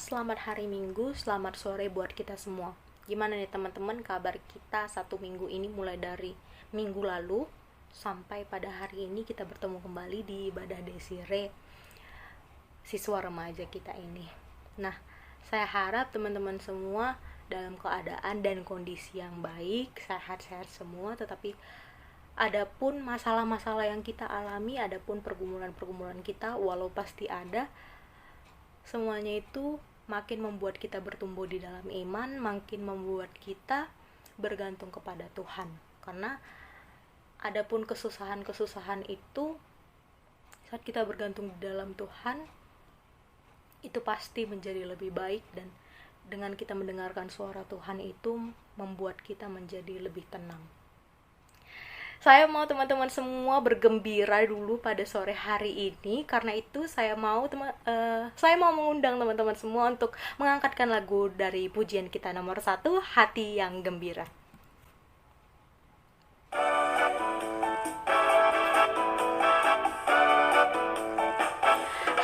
selamat hari Minggu, selamat sore buat kita semua. Gimana nih teman-teman kabar kita satu minggu ini mulai dari minggu lalu sampai pada hari ini kita bertemu kembali di ibadah Desire, siswa remaja kita ini. Nah, saya harap teman-teman semua dalam keadaan dan kondisi yang baik, sehat-sehat semua, tetapi adapun masalah-masalah yang kita alami, adapun pergumulan-pergumulan kita, walau pasti ada, semuanya itu makin membuat kita bertumbuh di dalam iman, makin membuat kita bergantung kepada Tuhan. Karena adapun kesusahan-kesusahan itu, saat kita bergantung di dalam Tuhan, itu pasti menjadi lebih baik, dan dengan kita mendengarkan suara Tuhan itu membuat kita menjadi lebih tenang. Saya mau teman-teman semua bergembira dulu pada sore hari ini. Karena itu saya mau mengundang teman-teman semua untuk mengangkatkan lagu dari pujian kita nomor 1, Hati yang Gembira.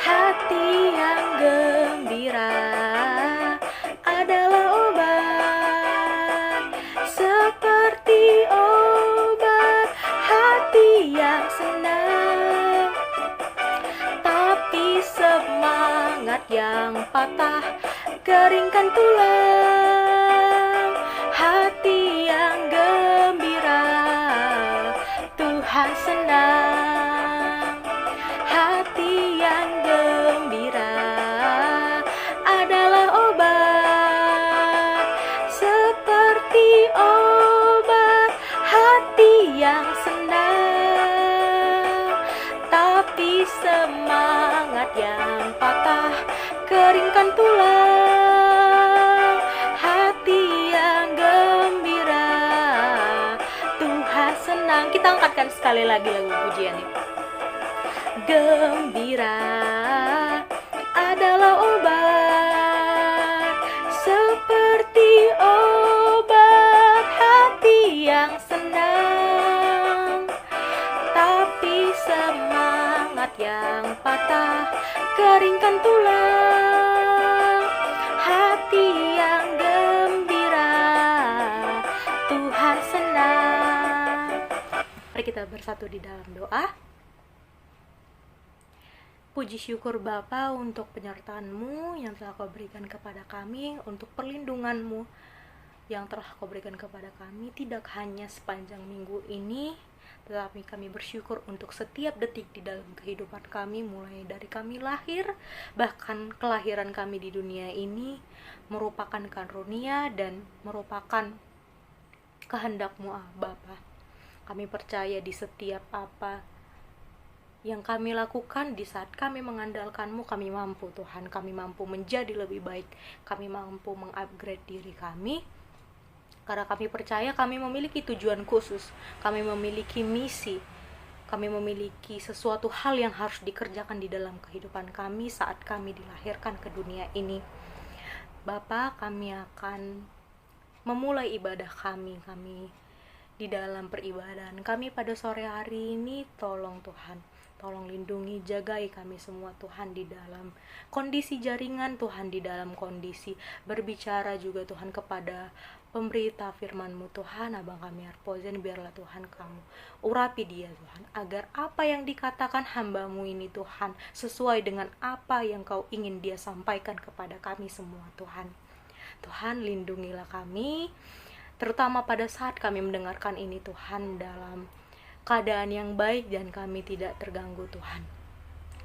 Hati yang gembira adalah obat, seperti obat hati yang senang. Tapi semangat yang patah keringkan tulang. Hati yang gembira, Tuhan senang. Hati yang gembira adalah obat, seperti obat hati yang senang. Tapi semangat yang patah keringkan tulang. Hati yang gembira, Tuhan senang. Kita angkatkan sekali lagi lagu pujian ini. Gembira adalah obat, seperti obat hati yang senang. Tapi semangat yang patah keringkan tulang. Hati yang gembira, Tuhan senang. Mari kita bersatu di dalam doa. Puji syukur Bapa untuk penyertaan-Mu yang telah Kau berikan kepada kami, untuk perlindungan-Mu yang telah Kau berikan kepada kami, tidak hanya sepanjang minggu ini, tetapi kami bersyukur untuk setiap detik di dalam kehidupan kami, mulai dari kami lahir, bahkan kelahiran kami di dunia ini merupakan karunia dan merupakan kehendak-Mu, Bapa. Kami percaya di setiap apa yang kami lakukan, di saat kami mengandalkan-Mu, kami mampu Tuhan, kami mampu menjadi lebih baik, kami mampu mengupgrade diri kami, karena kami percaya kami memiliki tujuan khusus, kami memiliki misi, kami memiliki sesuatu hal yang harus dikerjakan di dalam kehidupan kami saat kami dilahirkan ke dunia ini. Bapa, kami akan memulai ibadah kami di dalam peribadahan kami pada sore hari ini. Tolong Tuhan, tolong lindungi, jagai kami semua Tuhan, di dalam kondisi jaringan Tuhan, di dalam kondisi berbicara juga Tuhan kepada pemberita firman-Mu Tuhan. Abang kami Arpozen, biarlah Tuhan Kamu urapi dia Tuhan, agar apa yang dikatakan hamba-Mu ini Tuhan sesuai dengan apa yang Kau ingin dia sampaikan kepada kami semua Tuhan. Tuhan, lindungilah kami, terutama pada saat kami mendengarkan ini Tuhan, dalam keadaan yang baik dan kami tidak terganggu Tuhan.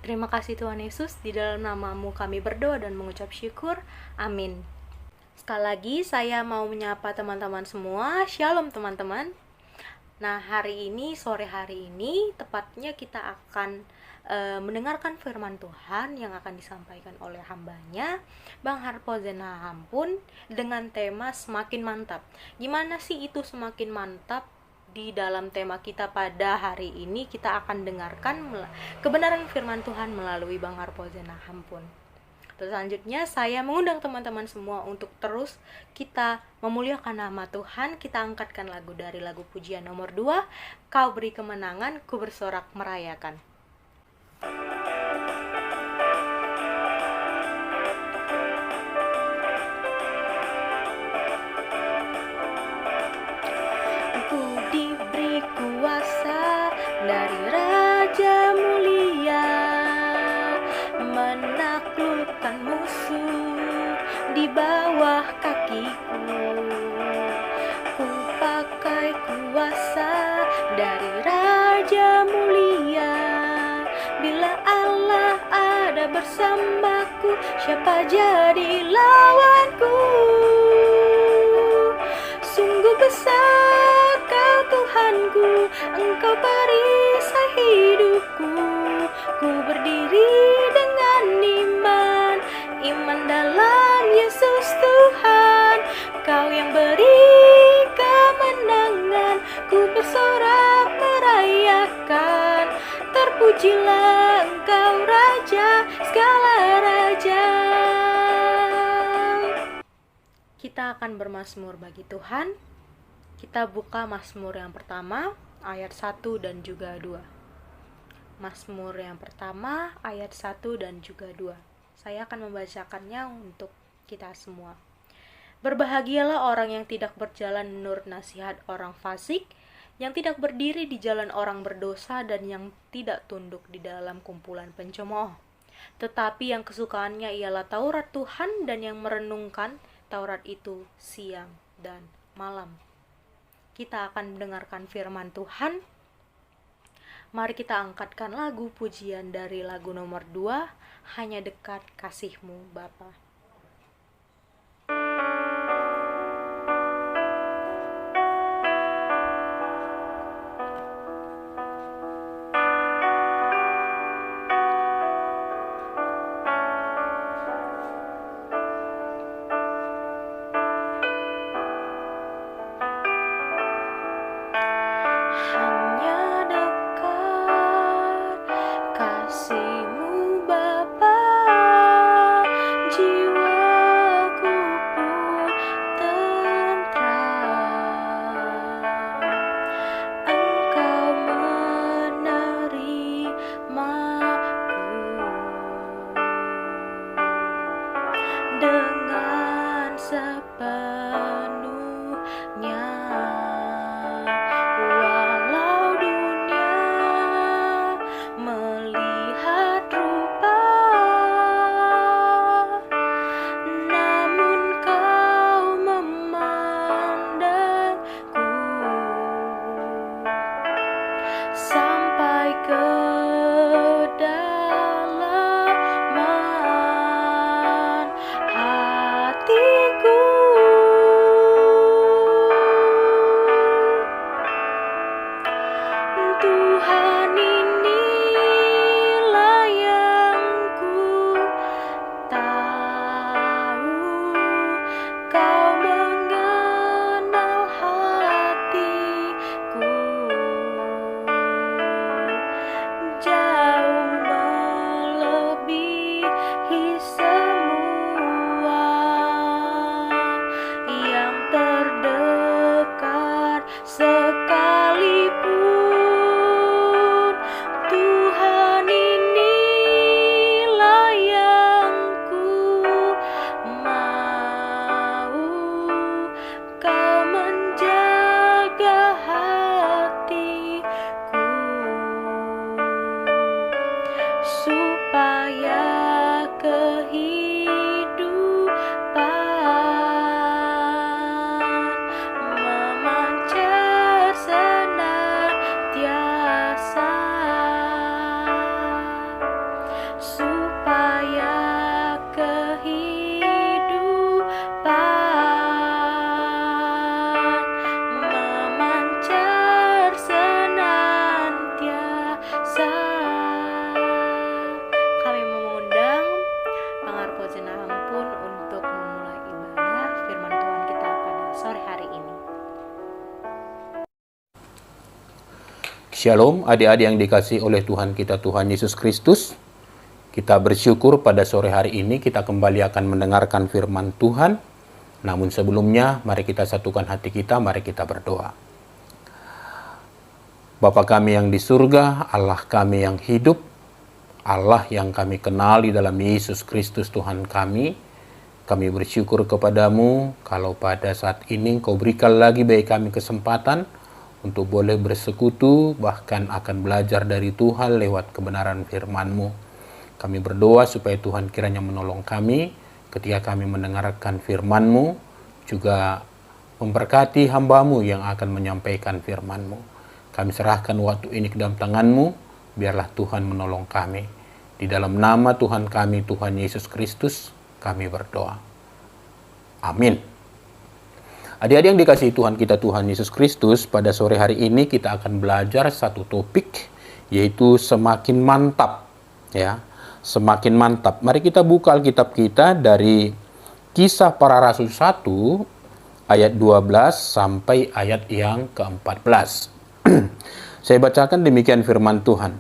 Terima kasih Tuhan Yesus, di dalam nama-Mu kami berdoa dan mengucap syukur. Amin. Sekali lagi saya mau menyapa teman-teman semua. Shalom teman-teman. Nah, sore hari ini tepatnya kita akan mendengarkan firman Tuhan yang akan disampaikan oleh hambanya Bang Harpozen Hampun, dengan tema semakin mantap. Gimana sih itu semakin mantap? Di dalam tema kita pada hari ini kita akan dengarkan kebenaran firman Tuhan melalui Bang Harpozen Hampun. Terus selanjutnya saya mengundang teman-teman semua untuk terus kita memuliakan nama Tuhan. Kita angkatkan lagu dari lagu pujian nomor 2, Kau Beri Kemenangan, Ku Bersorak Merayakan. bawah kakiku. Ku pakai kuasa dari Raja Mulia. Bila Allah ada bersamaku, siapa jadi lawanku? Sungguh besar Kau Tuhanku, Engkau perisai hidupku. Ku berdiri dengan iman, iman dalam Yesus Tuhan. Kau yang beri kemenangan, ku bersorak merayakan. Terpujilah Engkau Raja, segala raja. Kita akan bermazmur bagi Tuhan. Kita buka Mazmur yang pertama, ayat 1 dan juga 2. Mazmur yang pertama, ayat 1 dan juga 2. Saya akan membacakannya untuk kita semua. Berbahagialah orang yang tidak berjalan menurut nasihat orang fasik, yang tidak berdiri di jalan orang berdosa, dan yang tidak tunduk di dalam kumpulan pencemooh. Tetapi yang kesukaannya ialah Taurat Tuhan, dan yang merenungkan Taurat itu siang dan malam. Kita akan mendengarkan firman Tuhan. Mari kita angkatkan lagu pujian dari lagu nomor 2, Hanya Dekat Kasih-Mu Bapa. Dengan sepenuhnya, walau dunia melihat rupa, namun Kau memandangku sampai ke Tuhan, inilah yang ku tahu, Kau mengenal hatiku jauh melebihi semua yang terdekat sekalipun. Tuhan, inilah yang ku mau, Kau menjaga hatiku supaya kehidupan memancar senantiasa, supaya kehidupan memancar senantiasa. Kami mengundang Pangarpo Jenah Ampun untuk memulai ibadah firman Tuhan kita pada sore hari ini. Shalom adik-adik yang dikasihi oleh Tuhan kita, Tuhan Yesus Kristus. Kita bersyukur pada sore hari ini kita kembali akan mendengarkan firman Tuhan. Namun sebelumnya, mari kita satukan hati kita, mari kita berdoa. Bapa kami yang di surga, Allah kami yang hidup, Allah yang kami kenali dalam Yesus Kristus Tuhan kami bersyukur kepadamu kalau pada saat ini Kau berikan lagi bagi kami kesempatan untuk boleh bersekutu, bahkan akan belajar dari Tuhan lewat kebenaran firman-Mu. Kami berdoa supaya Tuhan kiranya menolong kami, ketika kami mendengarkan firman-Mu, juga memberkati hamba-Mu yang akan menyampaikan firman-Mu. Kami serahkan waktu ini ke dalam tangan-Mu, biarlah Tuhan menolong kami. Di dalam nama Tuhan kami, Tuhan Yesus Kristus, kami berdoa. Amin. Adik-adik yang dikasihi Tuhan kita, Tuhan Yesus Kristus, pada sore hari ini kita akan belajar satu topik, yaitu semakin mantap. Ya, semakin mantap. Mari kita buka Alkitab kita dari Kisah Para Rasul 1 ayat 12 sampai ayat yang ke-14. Saya bacakan demikian firman Tuhan.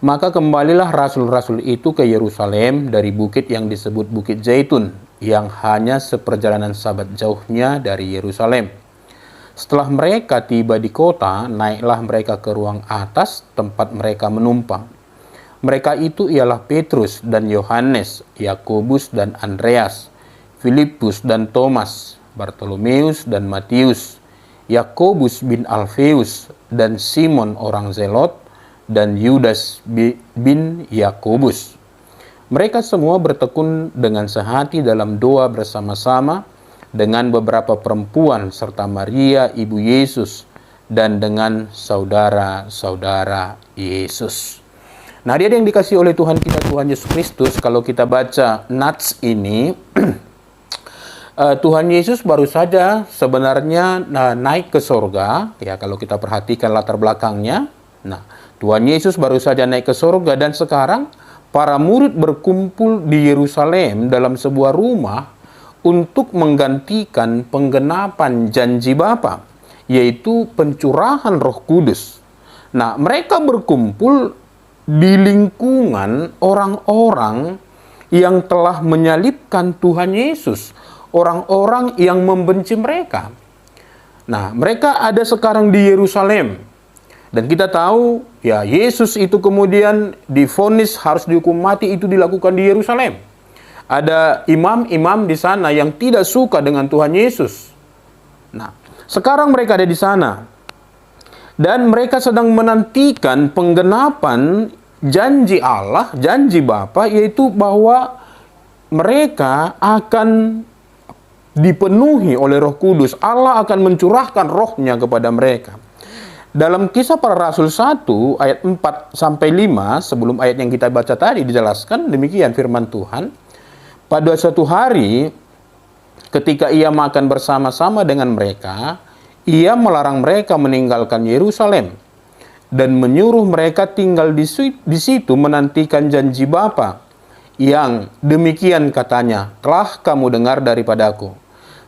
Maka kembalilah rasul-rasul itu ke Yerusalem dari bukit yang disebut Bukit Zaitun, yang hanya seperjalanan sabat jauhnya dari Yerusalem. Setelah mereka tiba di kota, naiklah mereka ke ruang atas tempat mereka menumpang. Mereka itu ialah Petrus dan Yohanes, Yakobus dan Andreas, Filipus dan Thomas, Bartolomeus dan Matius, Yakobus bin Alfeus dan Simon orang Zelot, dan Yudas bin Yakobus. Mereka semua bertekun dengan sehati dalam doa bersama-sama dengan beberapa perempuan serta Maria ibu Yesus dan dengan saudara-saudara Yesus. Nah, dia yang dikasih oleh Tuhan kita, Tuhan Yesus Kristus, kalau kita baca nats ini, Tuhan Yesus baru saja sebenarnya naik ke sorga, ya kalau kita perhatikan latar belakangnya. Nah, Tuhan Yesus baru saja naik ke sorga dan sekarang para murid berkumpul di Yerusalem dalam sebuah rumah untuk menggantikan penggenapan janji Bapa, yaitu pencurahan Roh Kudus. Nah, mereka berkumpul di lingkungan orang-orang yang telah menyalibkan Tuhan Yesus, orang-orang yang membenci mereka. Nah, mereka ada sekarang di Yerusalem. Dan kita tahu, ya Yesus itu kemudian divonis harus dihukum mati, itu dilakukan di Yerusalem. Ada imam-imam di sana yang tidak suka dengan Tuhan Yesus. Nah, sekarang mereka ada di sana. Dan mereka sedang menantikan penggenapan janji Allah, janji Bapa, yaitu bahwa mereka akan dipenuhi oleh Roh Kudus. Allah akan mencurahkan rohnya kepada mereka. Dalam Kisah Para Rasul 1 ayat 4 sampai 5, sebelum ayat yang kita baca tadi dijelaskan demikian firman Tuhan. Pada suatu hari ketika ia makan bersama-sama dengan mereka, ia melarang mereka meninggalkan Yerusalem dan menyuruh mereka tinggal di situ menantikan janji Bapa, yang demikian katanya, telah kamu dengar daripadaku.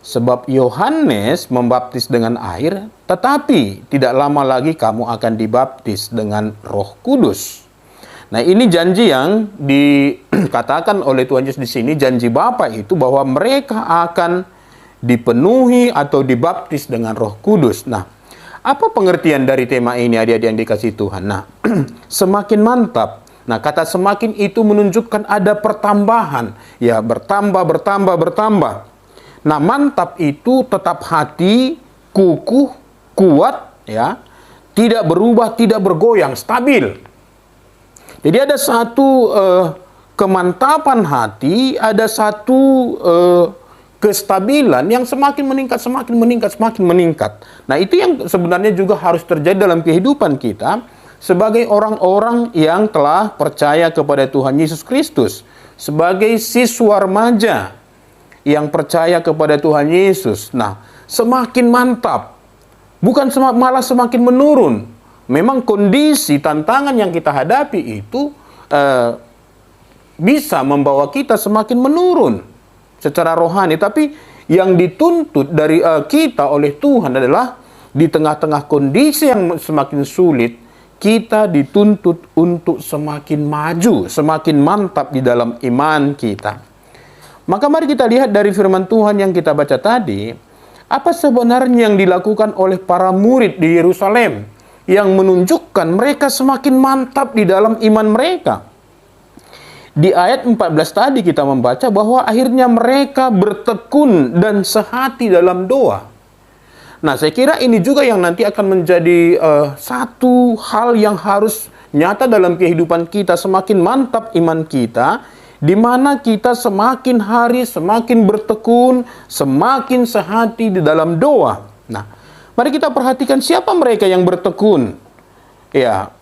Sebab Yohanes membaptis dengan air, tetapi tidak lama lagi kamu akan dibaptis dengan Roh Kudus. Nah, ini janji yang dikatakan oleh Tuhan Yesus di sini, janji Bapa itu bahwa mereka akan dipenuhi atau dibaptis dengan Roh Kudus. Nah, apa pengertian dari tema ini, adik-adik yang dikasihi Tuhan? Nah, semakin mantap. Nah, kata semakin itu menunjukkan ada pertambahan. Ya, bertambah. Nah, mantap itu tetap hati, kukuh, kuat, ya, tidak berubah, tidak bergoyang, stabil. Jadi ada satu kemantapan hati, ada satu kestabilan yang semakin meningkat. Nah, itu yang sebenarnya juga harus terjadi dalam kehidupan kita sebagai orang-orang yang telah percaya kepada Tuhan Yesus Kristus, sebagai siswa remaja yang percaya kepada Tuhan Yesus. Nah, semakin mantap, bukan malah semakin menurun. Memang kondisi tantangan yang kita hadapi itu bisa membawa kita semakin menurun secara rohani, tapi yang dituntut dari kita oleh Tuhan adalah di tengah-tengah kondisi yang semakin sulit, kita dituntut untuk semakin maju, semakin mantap di dalam iman kita. Maka mari kita lihat dari firman Tuhan yang kita baca tadi, apa sebenarnya yang dilakukan oleh para murid di Yerusalem yang menunjukkan mereka semakin mantap di dalam iman mereka. Di ayat 14 tadi kita membaca bahwa akhirnya mereka bertekun dan sehati dalam doa. Nah, saya kira ini juga yang nanti akan menjadi satu hal yang harus nyata dalam kehidupan kita. Semakin mantap iman kita, di mana kita semakin hari semakin bertekun, semakin sehati di dalam doa. Nah, mari kita perhatikan siapa mereka yang bertekun ya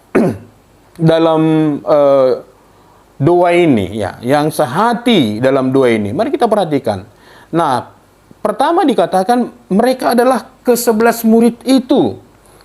dalam doa ini ya, yang sehati dalam doa ini. Mari kita perhatikan. Nah, pertama dikatakan mereka adalah ke-11 murid itu.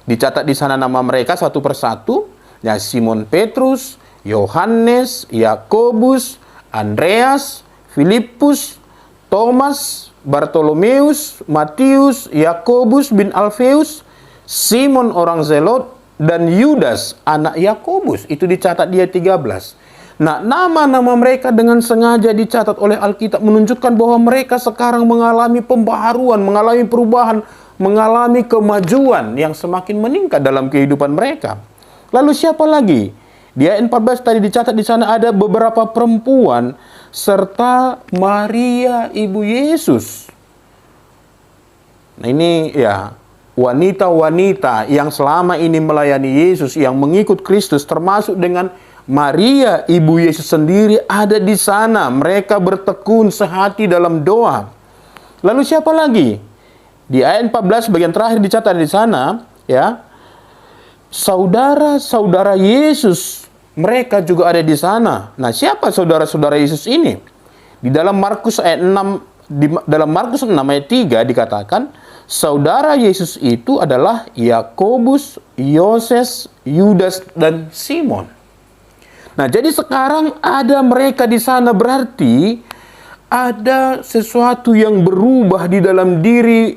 Dicatat di sana nama mereka satu persatu, ya, Simon Petrus, Yohanes, Yakobus, Andreas, Filipus, Thomas, Bartolomeus, Matius, Yakobus bin Alfeus, Simon orang Zelot, dan Yudas anak Yakobus. Itu dicatat di ayat 13. Nah, nama-nama mereka dengan sengaja dicatat oleh Alkitab menunjukkan bahwa mereka sekarang mengalami pembaharuan, mengalami perubahan, mengalami kemajuan yang semakin meningkat dalam kehidupan mereka. Lalu siapa lagi? Di ayat 14 tadi dicatat di sana ada beberapa perempuan serta Maria ibu Yesus. Nah, ini ya wanita-wanita yang selama ini melayani Yesus, yang mengikut Kristus, termasuk dengan Maria ibu Yesus sendiri ada di sana. Mereka bertekun sehati dalam doa. Lalu siapa lagi? Di ayat 14 bagian terakhir dicatat di sana ya, saudara-saudara Yesus, mereka juga ada di sana. Nah, siapa saudara-saudara Yesus ini? Di dalam Markus ayat 6, dalam Markus 6 ayat 3 dikatakan, saudara Yesus itu adalah Yakobus, Yoses, Yudas, dan Simon. Nah, jadi sekarang ada mereka di sana, berarti ada sesuatu yang berubah di dalam diri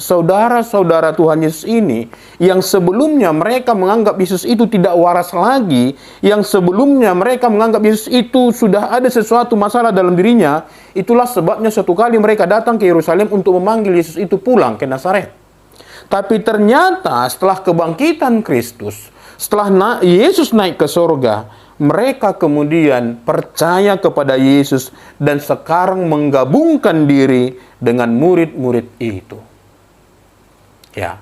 saudara-saudara Tuhan Yesus ini, yang sebelumnya mereka menganggap Yesus itu tidak waras lagi, yang sebelumnya mereka menganggap Yesus itu sudah ada sesuatu masalah dalam dirinya. Itulah sebabnya suatu kali mereka datang ke Yerusalem untuk memanggil Yesus itu pulang ke Nazaret. Tapi ternyata setelah kebangkitan Kristus, setelah Yesus naik ke surga, mereka kemudian percaya kepada Yesus dan sekarang menggabungkan diri dengan murid-murid itu. Ya.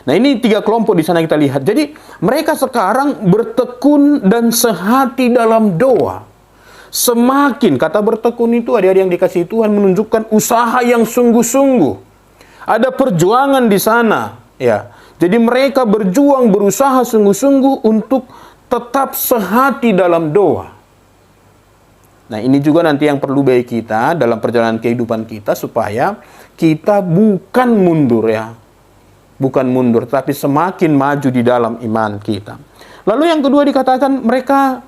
Nah, ini 3 kelompok di sana kita lihat. Jadi mereka sekarang bertekun dan sehati dalam doa. Semakin, kata bertekun itu adik-adik yang dikasihi Tuhan, menunjukkan usaha yang sungguh-sungguh. Ada perjuangan di sana, ya. Jadi mereka berjuang, berusaha sungguh-sungguh untuk tetap sehati dalam doa. Nah, ini juga nanti yang perlu bagi kita dalam perjalanan kehidupan kita, supaya kita bukan mundur ya. Bukan mundur, tapi semakin maju di dalam iman kita. Lalu yang kedua dikatakan mereka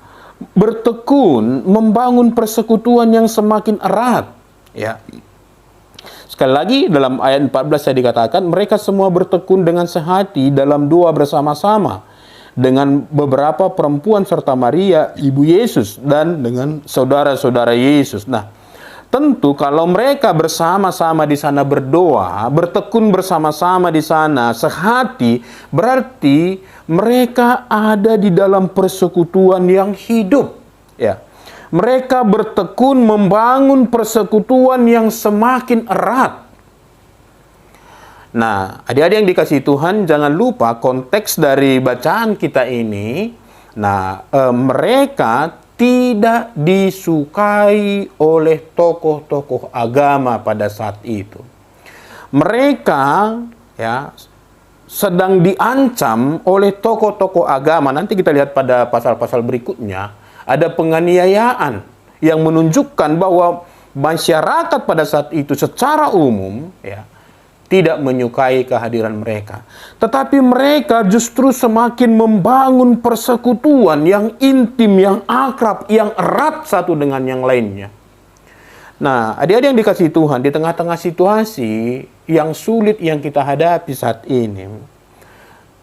bertekun membangun persekutuan yang semakin erat. Ya. Sekali lagi dalam ayat 14 saya dikatakan mereka semua bertekun dengan sehati dalam doa bersama-sama dengan beberapa perempuan serta Maria ibu Yesus dan dengan saudara-saudara Yesus. Nah, tentu kalau mereka bersama-sama di sana berdoa, bertekun bersama-sama di sana sehati, berarti mereka ada di dalam persekutuan yang hidup, ya. Mereka bertekun membangun persekutuan yang semakin erat. Nah, adik-adik yang dikasihi Tuhan, jangan lupa konteks dari bacaan kita ini. Nah, mereka tidak disukai oleh tokoh-tokoh agama pada saat itu. Mereka ya sedang diancam oleh tokoh-tokoh agama. Nanti kita lihat pada pasal-pasal berikutnya, ada penganiayaan yang menunjukkan bahwa masyarakat pada saat itu secara umum ya tidak menyukai kehadiran mereka. Tetapi mereka justru semakin membangun persekutuan yang intim, yang akrab, yang erat satu dengan yang lainnya. Nah, adik-adik yang dikasihi Tuhan, di tengah-tengah situasi yang sulit yang kita hadapi saat ini,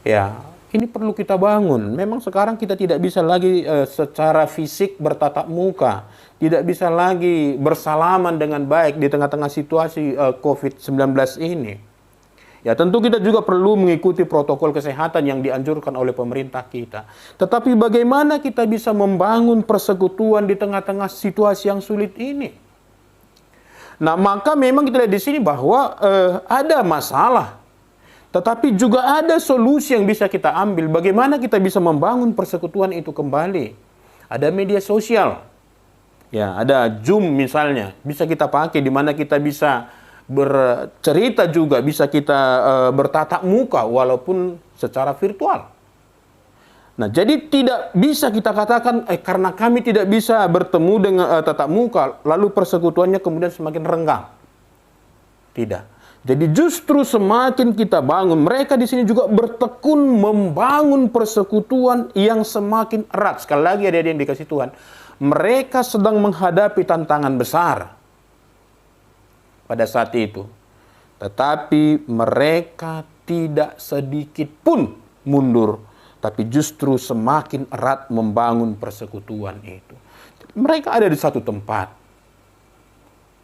ya, ini perlu kita bangun. Memang sekarang kita tidak bisa lagi secara fisik bertatap muka, tidak bisa lagi bersalaman dengan baik di tengah-tengah situasi COVID-19 ini. Ya, tentu kita juga perlu mengikuti protokol kesehatan yang dianjurkan oleh pemerintah kita. Tetapi bagaimana kita bisa membangun persekutuan di tengah-tengah situasi yang sulit ini? Nah, maka memang kita lihat di sini bahwa ada masalah. Tetapi juga ada solusi yang bisa kita ambil. Bagaimana kita bisa membangun persekutuan itu kembali? Ada media sosial. Ya, ada Zoom misalnya, bisa kita pakai di mana kita bisa bercerita juga, bisa kita bertatap muka walaupun secara virtual. Nah, jadi tidak bisa kita katakan karena kami tidak bisa bertemu dengan tatap muka, lalu persekutuannya kemudian semakin renggang. Tidak. Jadi justru semakin kita bangun, mereka di sini juga bertekun membangun persekutuan yang semakin erat. Sekali lagi ada yang dikasih Tuhan, mereka sedang menghadapi tantangan besar pada saat itu. Tetapi mereka tidak sedikit pun mundur, tapi justru semakin erat membangun persekutuan itu. Mereka ada di satu tempat,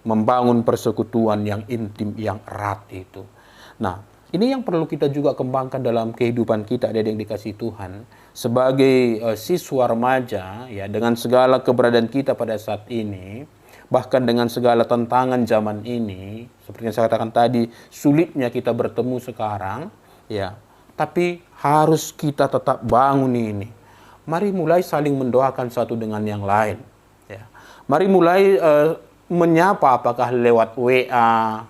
membangun persekutuan yang intim, yang erat itu. Nah, ini yang perlu kita juga kembangkan dalam kehidupan kita, ada yang dikasih Tuhan. Sebagai siswa remaja, ya, dengan segala keberadaan kita pada saat ini, bahkan dengan segala tantangan zaman ini, seperti yang saya katakan tadi, sulitnya kita bertemu sekarang, ya, tapi harus kita tetap bangun ini. Mari mulai saling mendoakan satu dengan yang lain. Ya. Mari mulai menyapa, apakah lewat WA,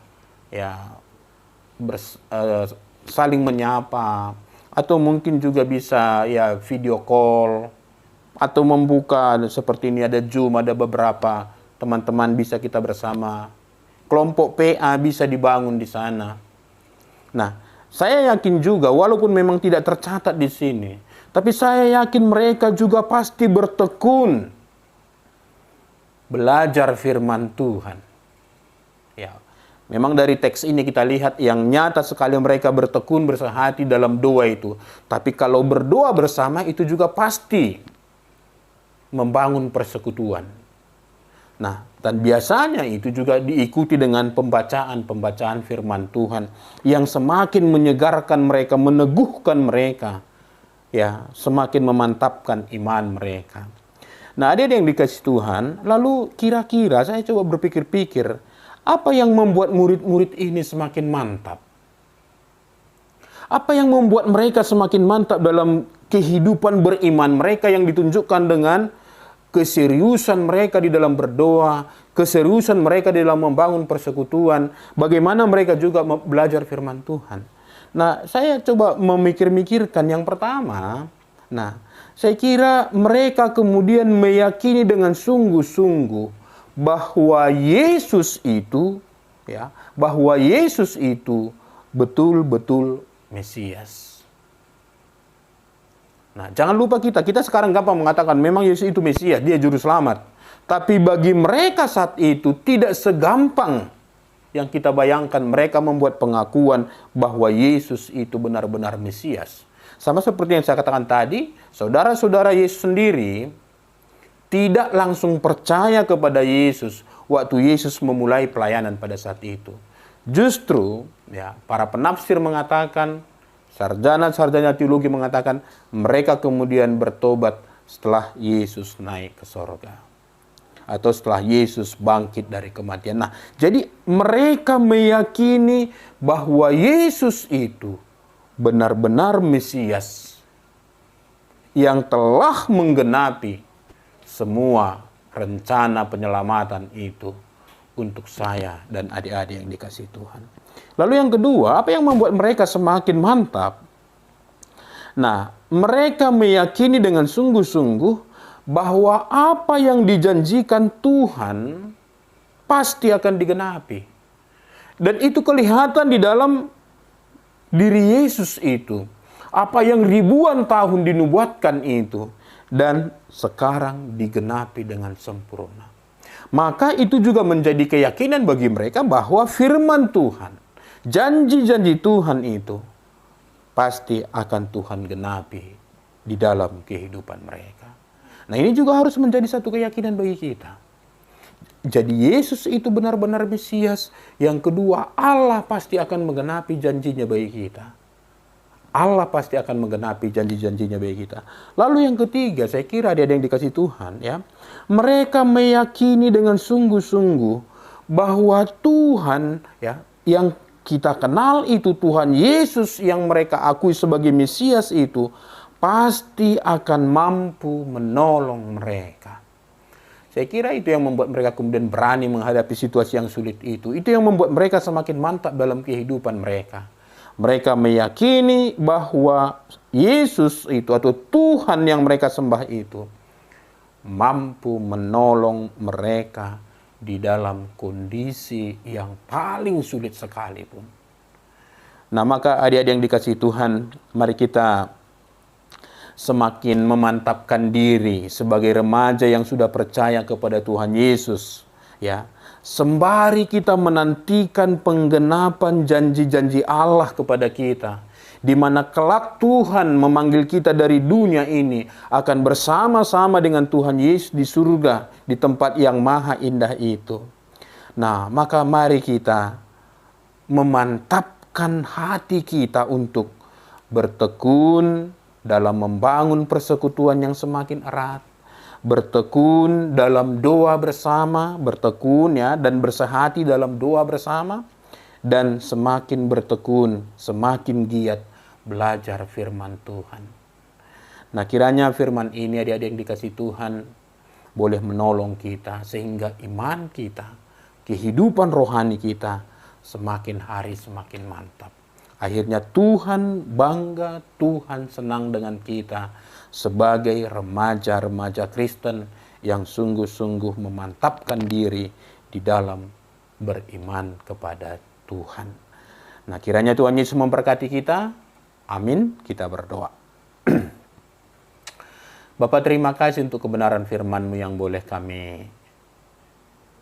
ya, saling menyapa, atau mungkin juga bisa ya video call, atau membuka seperti ini ada Zoom, ada beberapa teman-teman bisa kita bersama. Kelompok PA bisa dibangun di sana. Nah, saya yakin juga walaupun memang tidak tercatat di sini, tapi saya yakin mereka juga pasti bertekun belajar firman Tuhan. Ya, memang dari teks ini kita lihat yang nyata sekali mereka bertekun bersehati dalam doa itu. Tapi kalau berdoa bersama itu juga pasti membangun persekutuan. Nah, dan biasanya itu juga diikuti dengan pembacaan firman Tuhan yang semakin menyegarkan mereka, meneguhkan mereka, ya, semakin memantapkan iman mereka. Nah, ada yang dikasih Tuhan, lalu kira-kira saya coba berpikir-pikir, apa yang membuat murid-murid ini semakin mantap? Apa yang membuat mereka semakin mantap dalam kehidupan beriman mereka yang ditunjukkan dengan keseriusan mereka di dalam berdoa, keseriusan mereka di dalam membangun persekutuan, bagaimana mereka juga belajar firman Tuhan. Nah, saya coba memikir-mikirkan yang pertama, saya kira mereka kemudian meyakini dengan sungguh-sungguh bahwa Yesus itu, ya, bahwa Yesus itu betul-betul Mesias. Nah, jangan lupa kita sekarang gampang mengatakan memang Yesus itu Mesias, dia juru selamat. Tapi bagi mereka saat itu tidak segampang yang kita bayangkan. Mereka membuat pengakuan bahwa Yesus itu benar-benar Mesias. Sama seperti yang saya katakan tadi, saudara-saudara Yesus sendiri tidak langsung percaya kepada Yesus waktu Yesus memulai pelayanan pada saat itu. Justru, ya, para penafsir mengatakan, sarjana-sarjana teologi mengatakan, mereka kemudian bertobat setelah Yesus naik ke sorga. Atau setelah Yesus bangkit dari kematian. Nah, jadi mereka meyakini bahwa Yesus itu benar-benar Mesias yang telah menggenapi semua rencana penyelamatan itu untuk saya dan adik-adik yang dikasihi Tuhan. Lalu yang kedua, apa yang membuat mereka semakin mantap? Nah, mereka meyakini dengan sungguh-sungguh bahwa apa yang dijanjikan Tuhan pasti akan digenapi. Dan itu kelihatan di dalam diri Yesus itu. Apa yang ribuan tahun dinubuatkan itu. Dan sekarang digenapi dengan sempurna. Maka itu juga menjadi keyakinan bagi mereka bahwa firman Tuhan, janji-janji Tuhan itu pasti akan Tuhan genapi di dalam kehidupan mereka. Nah, ini juga harus menjadi satu keyakinan bagi kita. Jadi Yesus itu benar-benar Mesias. Yang kedua, Allah pasti akan menggenapi janjinya bagi kita. Allah pasti akan menggenapi janji-janjinya bagi kita. Lalu yang ketiga, saya kira ada yang dikasih Tuhan, ya. Mereka meyakini dengan sungguh-sungguh bahwa Tuhan, ya, yang kita kenal itu Tuhan Yesus yang mereka akui sebagai Mesias itu pasti akan mampu menolong mereka. Saya kira itu yang membuat mereka kemudian berani menghadapi situasi yang sulit itu. Itu yang membuat mereka semakin mantap dalam kehidupan mereka. Mereka meyakini bahwa Yesus itu atau Tuhan yang mereka sembah itu mampu menolong mereka di dalam kondisi yang paling sulit sekalipun. Nah, maka adik-adik yang dikasihi Tuhan, mari kita semakin memantapkan diri sebagai remaja yang sudah percaya kepada Tuhan Yesus, ya. Sembari kita menantikan penggenapan janji-janji Allah kepada kita, di mana kelak Tuhan memanggil kita dari dunia ini akan bersama-sama dengan Tuhan Yesus di surga, di tempat yang maha indah itu. Nah, maka mari kita memantapkan hati kita untuk bertekun dalam membangun persekutuan yang semakin erat, bertekun dalam doa bersama, bertekun ya, dan bersehati dalam doa bersama, dan semakin bertekun, semakin giat belajar firman Tuhan. Nah, kiranya firman ini adik-adik yang dikasih Tuhan boleh menolong kita sehingga iman kita, kehidupan rohani kita semakin hari semakin mantap. Akhirnya Tuhan bangga, Tuhan senang dengan kita sebagai remaja-remaja Kristen yang sungguh-sungguh memantapkan diri di dalam beriman kepada Tuhan. Nah, kiranya Tuhan Yesus memberkati kita. Amin. Kita berdoa. Bapa, terima kasih untuk kebenaran firman-Mu yang boleh kami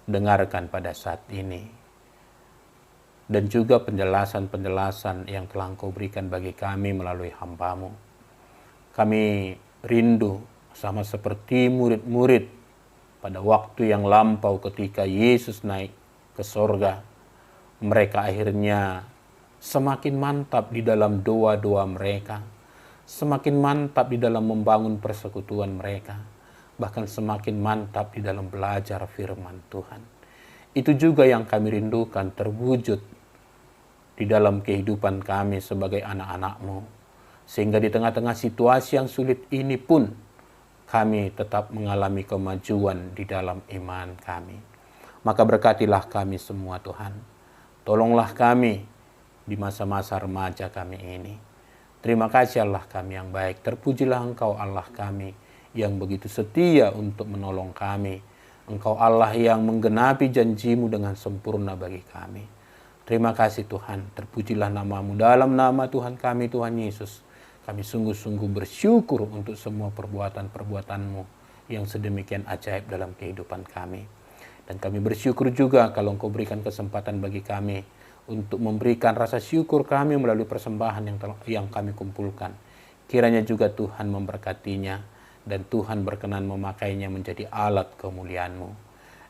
dengarkan pada saat ini. Dan juga penjelasan-penjelasan yang telah Engkau berikan bagi kami melalui hamba-Mu. Kami rindu sama seperti murid-murid pada waktu yang lampau ketika Yesus naik ke sorga. Mereka akhirnya semakin mantap di dalam doa-doa mereka, semakin mantap di dalam membangun persekutuan mereka, bahkan semakin mantap di dalam belajar firman Tuhan. Itu juga yang kami rindukan terwujud di dalam kehidupan kami sebagai anak-anak-Mu, sehingga di tengah-tengah situasi yang sulit ini pun kami tetap mengalami kemajuan di dalam iman kami. Maka berkatilah kami semua Tuhan. Tolonglah kami di masa-masa remaja kami ini. Terima kasih Allah kami yang baik. Terpujilah Engkau Allah kami yang begitu setia untuk menolong kami. Engkau Allah yang menggenapi janji-Mu dengan sempurna bagi kami. Terima kasih Tuhan, terpujilah nama-Mu. Dalam nama Tuhan kami, Tuhan Yesus, kami sungguh-sungguh bersyukur untuk semua perbuatan-perbuatan-Mu yang sedemikian ajaib dalam kehidupan kami. Dan kami bersyukur juga kalau Engkau berikan kesempatan bagi kami untuk memberikan rasa syukur kami melalui persembahan yang kami kumpulkan. Kiranya juga Tuhan memberkatinya dan Tuhan berkenan memakainya menjadi alat kemuliaan-Mu.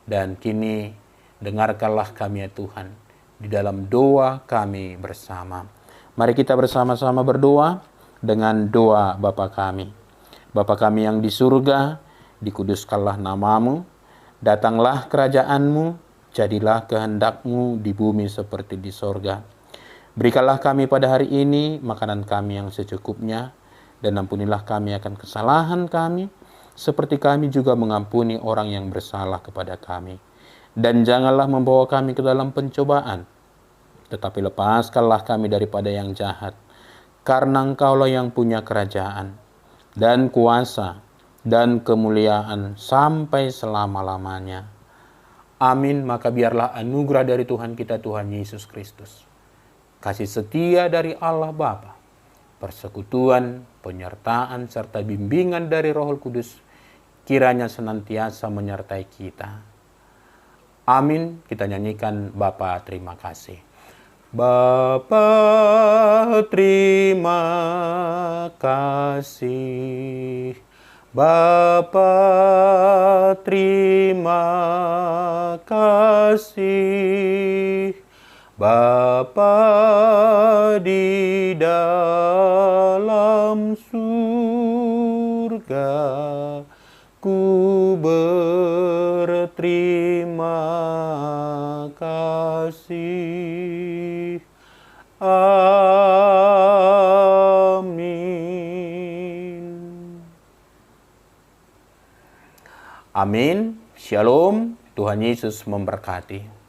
Dan kini dengarkanlah kami ya Tuhan, di dalam doa kami bersama. Mari kita bersama-sama berdoa dengan doa Bapa kami. Bapa kami yang di surga, dikuduskanlah nama-Mu, datanglah kerajaan-Mu, jadilah kehendak-Mu di bumi seperti di sorga. Berikanlah kami pada hari ini makanan kami yang secukupnya, dan ampunilah kami akan kesalahan kami, seperti kami juga mengampuni orang yang bersalah kepada kami. Dan janganlah membawa kami ke dalam pencobaan, tetapi lepaskanlah kami daripada yang jahat. Karena Engkaulah yang punya kerajaan, dan kuasa, dan kemuliaan sampai selama-lamanya. Amin. Maka biarlah anugerah dari Tuhan kita, Tuhan Yesus Kristus, kasih setia dari Allah Bapa, persekutuan, penyertaan, serta bimbingan dari Roh Kudus, kiranya senantiasa menyertai kita. Amin. Kita nyanyikan Bapa terima kasih. Bapa terima kasih. Bapa terima kasih. Bapa di dalam surga, ku berterima kasih. Amin. Amin. Shalom, Tuhan Yesus memberkati.